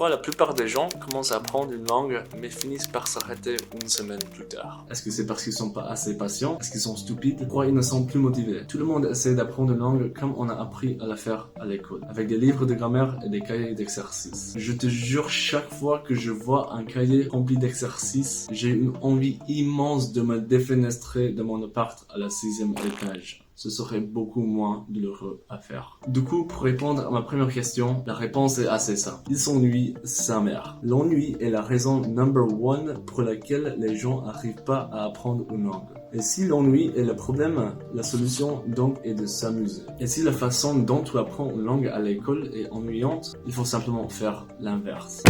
Pourquoi la plupart des gens commencent à apprendre une langue mais finissent par s'arrêter une semaine plus tard? Est-ce que c'est parce qu'ils sont pas assez patients? Est-ce qu'ils sont stupides? Pourquoi ils ne sont plus motivés? Tout le monde essaie d'apprendre une langue comme on a appris à la faire à l'école, avec des livres de grammaire et des cahiers d'exercices. Je te jure, chaque fois que je vois un cahier rempli d'exercices, j'ai une envie immense de me défenestrer de mon appart à la 6e étage. Ce serait beaucoup moins douloureux à faire. Du coup, pour répondre à ma première question, la réponse est assez simple. Ils s'ennuient sa mère. L'ennui est la raison number one pour laquelle les gens n'arrivent pas à apprendre une langue. Et si l'ennui est le problème, la solution donc est de s'amuser. Et si la façon dont tu apprends une langue à l'école est ennuyante, il faut simplement faire l'inverse.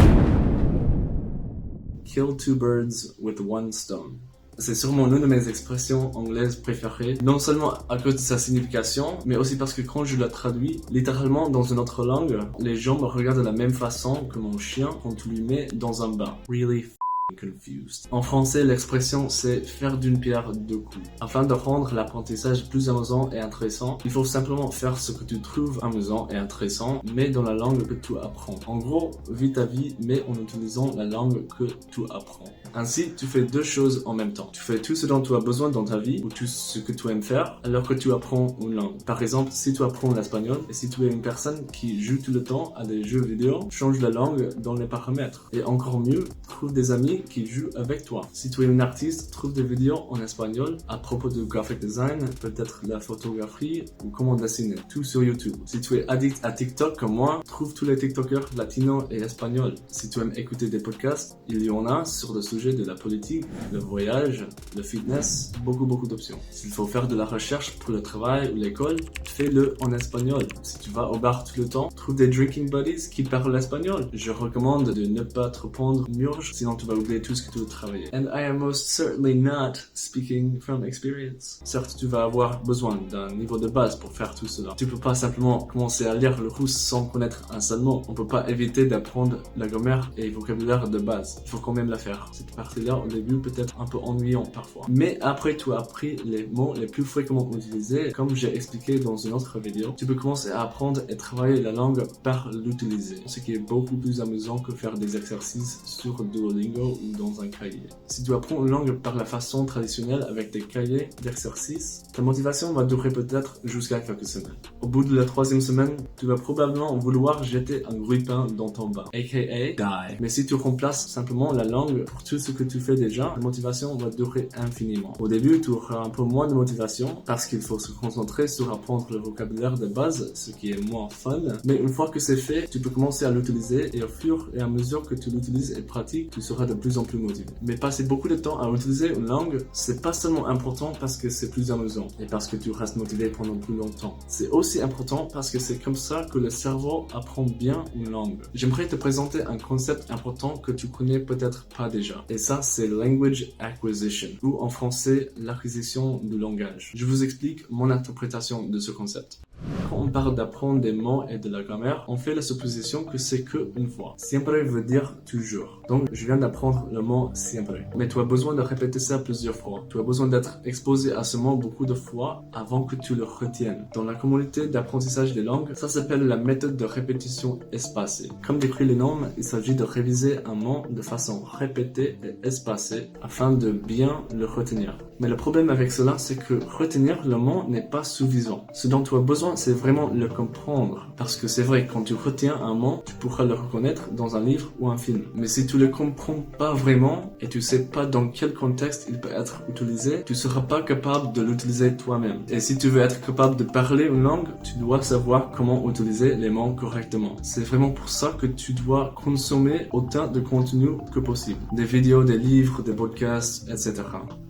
Kill two birds with one stone. C'est sûrement l'une de mes expressions anglaises préférées, non seulement à cause de sa signification, mais aussi parce que quand je la traduis littéralement dans une autre langue, les gens me regardent de la même façon que mon chien quand tu lui mets dans un bain. Really confused. En français, l'expression c'est faire d'une pierre deux coups. Afin de rendre l'apprentissage plus amusant et intéressant, il faut simplement faire ce que tu trouves amusant et intéressant, mais dans la langue que tu apprends. En gros, vis ta vie, mais en utilisant la langue que tu apprends. Ainsi, tu fais deux choses en même temps. Tu fais tout ce dont tu as besoin dans ta vie, ou tout ce que tu aimes faire, alors que tu apprends une langue. Par exemple, si tu apprends l'espagnol, et si tu es une personne qui joue tout le temps à des jeux vidéo, change la langue dans les paramètres. Et encore mieux, trouve des amis qui jouent avec toi. Si tu es une artiste, trouve des vidéos en espagnol à propos de graphic design, peut-être la photographie ou comment dessiner. Tout sur YouTube. Si tu es addict à TikTok comme moi, trouve tous les TikTokers latinos et espagnols. Si tu aimes écouter des podcasts, il y en a sur le sujet de la politique, le voyage, le fitness, beaucoup d'options. S'il faut faire de la recherche pour le travail ou l'école, fais-le en espagnol. Si tu vas au bar tout le temps, trouve des drinking buddies qui parlent l'espagnol. Je recommande de ne pas te prendre murge, sinon tu vas oublier tout ce que tu veux travailler. And I am most certainly not speaking from experience. Certes, tu vas avoir besoin d'un niveau de base pour faire tout cela. Tu peux pas simplement commencer à lire le russe sans connaître un seul mot. On peut pas éviter d'apprendre la grammaire et le vocabulaire de base. Il faut quand même la faire. Cette partie-là, au début, peut-être un peu ennuyant parfois. Mais après tu as appris les mots les plus fréquemment utilisés, comme j'ai expliqué dans une autre vidéo, tu peux commencer à apprendre et travailler la langue par l'utiliser. Ce qui est beaucoup plus amusant que faire des exercices sur Duolingo ou dans un cahier. Si tu apprends une langue par la façon traditionnelle avec des cahiers d'exercices, ta motivation va durer peut-être jusqu'à quelques semaines. Au bout de la 3e semaine, tu vas probablement vouloir jeter un grille-pain dans ton bain, aka die. Mais si tu remplaces simplement la langue pour tout ce que tu fais déjà, la motivation va durer infiniment. Au début, tu auras un peu moins de motivation parce qu'il faut se concentrer sur apprendre le vocabulaire de base, ce qui est moins fun. Mais une fois que c'est fait, tu peux commencer à l'utiliser et au fur et à mesure que tu l'utilises et pratiques, tu seras de plus en plus motivé. Mais passer beaucoup de temps à utiliser une langue, c'est pas seulement important parce que c'est plus amusant et parce que tu restes motivé pendant plus longtemps. C'est aussi important parce que c'est comme ça que le cerveau apprend bien une langue. J'aimerais te présenter un concept important que tu connais peut-être pas déjà. Et ça, c'est language acquisition, ou en français, l'acquisition du langage. Je vous explique mon interprétation de ce concept. Quand on parle d'apprendre des mots et de la grammaire, on fait la supposition que c'est que une fois. Siempre veut dire toujours. Donc, je viens d'apprendre le mot siempre. Mais tu as besoin de répéter ça plusieurs fois. Tu as besoin d'être exposé à ce mot beaucoup de fois avant que tu le retiennes. Dans la communauté d'apprentissage des langues, ça s'appelle la méthode de répétition espacée. Comme décrit le nom, il s'agit de réviser un mot de façon répétée et espacée afin de bien le retenir. Mais le problème avec cela, c'est que retenir le mot n'est pas suffisant. Ce dont tu as besoin, c'est vraiment le comprendre. Parce que c'est vrai, quand tu retiens un mot, tu pourras le reconnaître dans un livre ou un film. Mais si tu le comprends pas vraiment et tu sais pas dans quel contexte il peut être utilisé, tu seras pas capable de l'utiliser toi-même. Et si tu veux être capable de parler une langue, tu dois savoir comment utiliser les mots correctement. C'est vraiment pour ça que tu dois consommer autant de contenu que possible. Des vidéos, des livres, des podcasts, etc.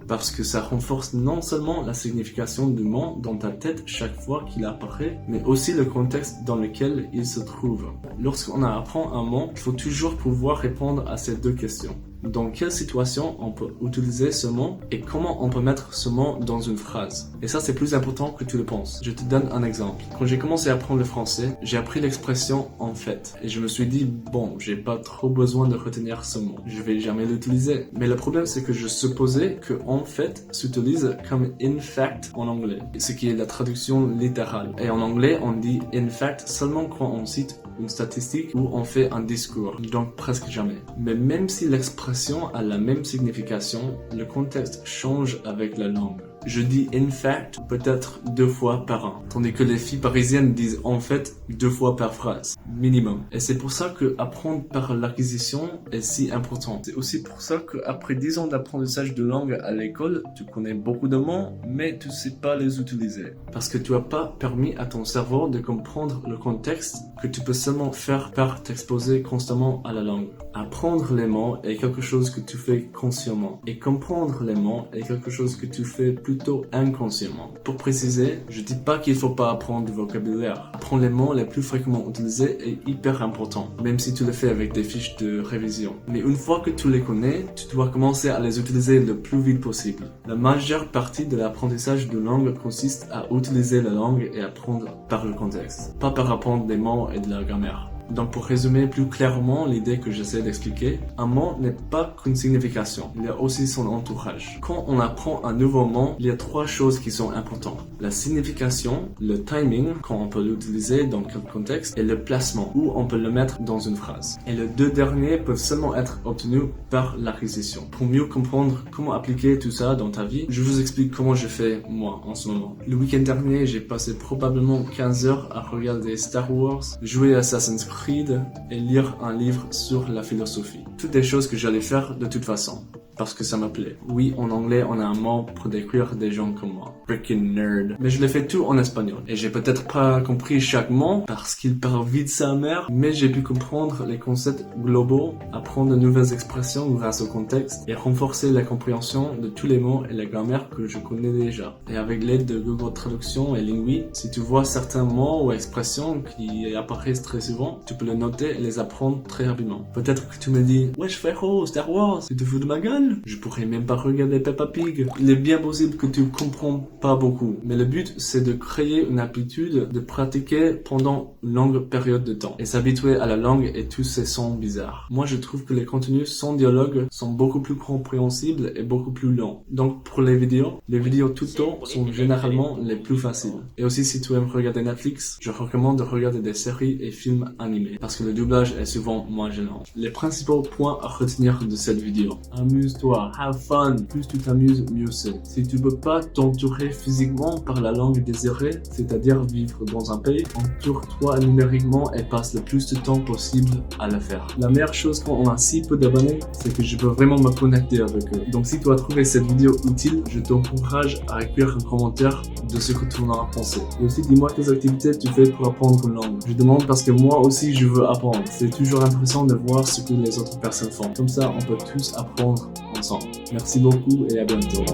Parce que ça renforce non seulement la signification du mot dans ta tête chaque fois qu'il apparaît, mais aussi le contexte dans lequel il se trouve. Lorsqu'on apprend un mot, il faut toujours pouvoir répondre à ces deux questions. Dans quelle situation on peut utiliser ce mot et comment on peut mettre ce mot dans une phrase. Et ça, c'est plus important que tu le penses. Je te donne un exemple. Quand j'ai commencé à apprendre le français, j'ai appris l'expression « en fait ». Et je me suis dit, bon, j'ai pas trop besoin de retenir ce mot. Je vais jamais l'utiliser. Mais le problème, c'est que je supposais que « en fait » s'utilise comme « in fact » en anglais, ce qui est la traduction littérale. Et en anglais, on dit « in fact » seulement quand on cite une statistique ou on fait un discours, donc presque jamais. Mais même si l'expression a la même signification, le contexte change avec la langue. Je dis in fact peut-être 2 fois par an, tandis que les filles parisiennes disent en fait 2 fois par phrase, minimum. Et c'est pour ça que apprendre par l'acquisition est si important. C'est aussi pour ça qu'après 10 ans d'apprentissage de langue à l'école, tu connais beaucoup de mots, mais tu sais pas les utiliser. Parce que tu as pas permis à ton cerveau de comprendre le contexte que tu peux seulement faire par t'exposer constamment à la langue. Apprendre les mots est quelque chose que tu fais consciemment. Et comprendre les mots est quelque chose que tu fais plutôt inconsciemment. Pour préciser, je dis pas qu'il faut pas apprendre du vocabulaire. Apprendre les mots les plus fréquemment utilisés est hyper important, même si tu le fais avec des fiches de révision. Mais une fois que tu les connais, tu dois commencer à les utiliser le plus vite possible. La majeure partie de l'apprentissage de langue consiste à utiliser la langue et apprendre par le contexte, pas par apprendre des mots et de la grammaire. Donc pour résumer plus clairement l'idée que j'essaie d'expliquer, un mot n'est pas qu'une signification, il y a aussi son entourage. Quand on apprend un nouveau mot, il y a 3 choses qui sont importantes. La signification, le timing, quand on peut l'utiliser, dans quel contexte, et le placement, où on peut le mettre dans une phrase. Et les 2 derniers peuvent seulement être obtenus par l'acquisition. Pour mieux comprendre comment appliquer tout ça dans ta vie, je vous explique comment je fais moi en ce moment. Le week-end dernier, j'ai passé probablement 15 heures à regarder Star Wars, jouer à Assassin's Creed et lire un livre sur la philosophie. Toutes des choses que j'allais faire de toute façon, parce que ça m'appelait. Oui, en anglais, on a un mot pour décrire des gens comme moi. Freaking nerd. Mais je l'ai fait tout en espagnol. Et j'ai peut-être pas compris chaque mot, parce qu'il parle vite sa mère, mais j'ai pu comprendre les concepts globaux, apprendre de nouvelles expressions grâce au contexte, et renforcer la compréhension de tous les mots et la grammaire que je connais déjà. Et avec l'aide de Google Traduction et Lingui, si tu vois certains mots ou expressions qui apparaissent très souvent, tu peux les noter et les apprendre très rapidement. Peut-être que tu me dis, wesh frérot, Star Wars, tu te fous de ma gueule? Je pourrais même pas regarder Peppa Pig. Il est bien possible que tu comprends pas beaucoup, mais le but c'est de créer une habitude de pratiquer pendant une longue période de temps et s'habituer à la langue et tous ces sons bizarres. Moi je trouve que les contenus sans dialogue sont beaucoup plus compréhensibles et beaucoup plus longs. Donc pour les vidéos tuto sont généralement les plus faciles. Et aussi si tu aimes regarder Netflix, je recommande de regarder des séries et films animés parce que le doublage est souvent moins gênant. Les principaux points à retenir de cette vidéo. Amuse-toi, have fun. Plus tu t'amuses, mieux c'est. Si tu peux pas t'entourer physiquement par la langue désirée, c'est-à-dire vivre dans un pays, entoure-toi numériquement et passe le plus de temps possible à le faire. La meilleure chose quand on a si peu d'abonnés, c'est que je peux vraiment me connecter avec eux. Donc si tu as trouvé cette vidéo utile, je t'encourage à écrire un commentaire de ce que tu en as pensé. Et aussi dis-moi quelles activités tu fais pour apprendre une langue. Je demande parce que moi aussi je veux apprendre. C'est toujours intéressant de voir ce que les autres personnes font. Comme ça on peut tous apprendre ensemble. Merci beaucoup et à bientôt.